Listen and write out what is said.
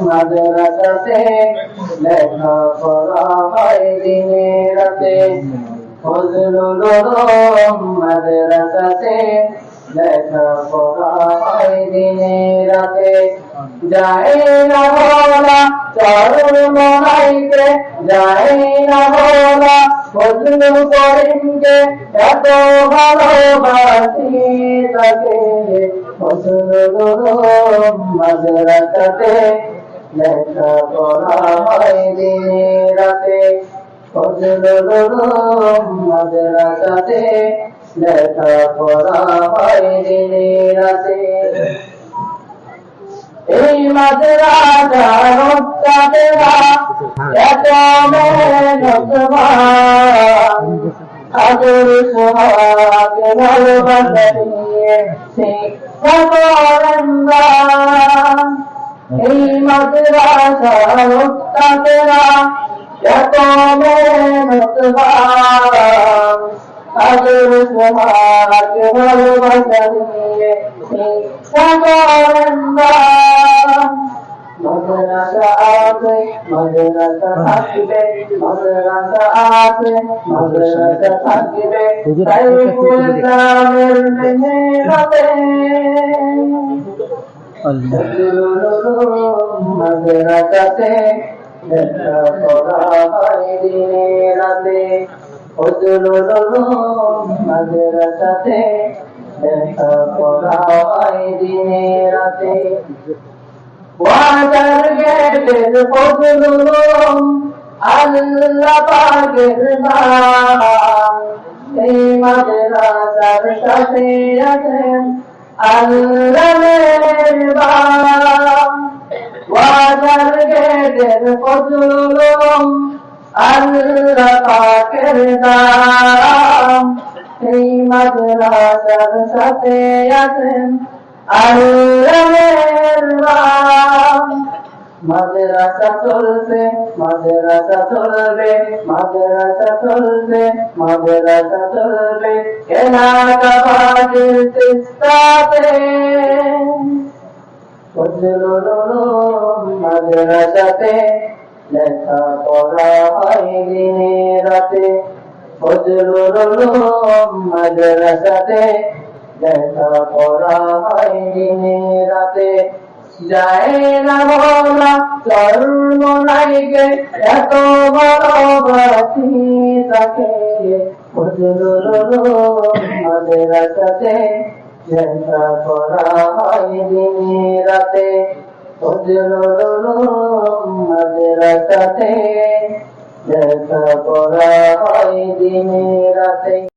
মাদ্রাসাতে লেখাপড়া হয় দিনে রাতে, ফজলুল উলুম মাদ্রাসাতে লেখাপড়া হয় দিনে রাতে। যায় না ভোলা চরণ মনাইতে, যায় না ভোলা ফজলুল করিমকে, এত ভালোবাসি তাকে। ফজলুল উলুম মাদ্রাসাতে লেখাপড়া হয় দিনে রাতে, ফজলুল উলুম মাদ্রাসাতে লেখাপড়া হয় দিনে রাতে। এই মাদ্রাসার উস্তাদেরা এত মেহনতবান, আদর সোহাগ ভালোবাসা নিয়ে শিক্ষা করেন না। এই মাদ্রাসার উস্তাদেরা এত মেহনতবান, আদর সোহাগ ভালোবাসা নিয়ে শিক্ষা করেন না। মাদ্রাসা আছে, মাদ্রাসা থাকবে, মাদ্রাসা আছে, মাদ্রাসা থাকবে, সাইফুল ইসলামের মেহনতে। মাদ্রাসাতে লেখাপড়া হয় দিনে রাতে, ফজলুল উলুম মাদ্রাসাতে লেখাপড়া হয় দিনে রাতে। ওয়াটার গেটের ফজলুল উলুম আল্লাহ পাকের নাম, এই মাদ্রাসার সাথে আছেন আল্লাহ মেহেরবান। ওয়াটার গেটের ফজলুল উলুম আল্লাহ পাকের নাম, এই মাদ্রাসার সাথে আছেন আল্লাহ মেহেরবান। মাদ্রাসা চলছে, মাদ্রাসা চলবে, মাদ্রাসা চলবে, মাদ্রাসা চলবে, এলাকাবাসীর চেষ্টাতে। ফজলুল উলুম মাদ্রাসাতে লেখাপড়া হয় দিনে রাতে, ফজলুল উলুম মাদ্রাসাতে লেখাপড়া হয় দিনে রাতে। যায় না ভোলা চরণ মনাইকে, এত ভালোবাসি তাকে। ফজলুল উলুম মাদ্রাসাতে লেখাপড়া হয় দিনে রাতে, ফজলুল উলুম মাদ্রাসাতে লেখাপড়া হয় দিনে রাতে।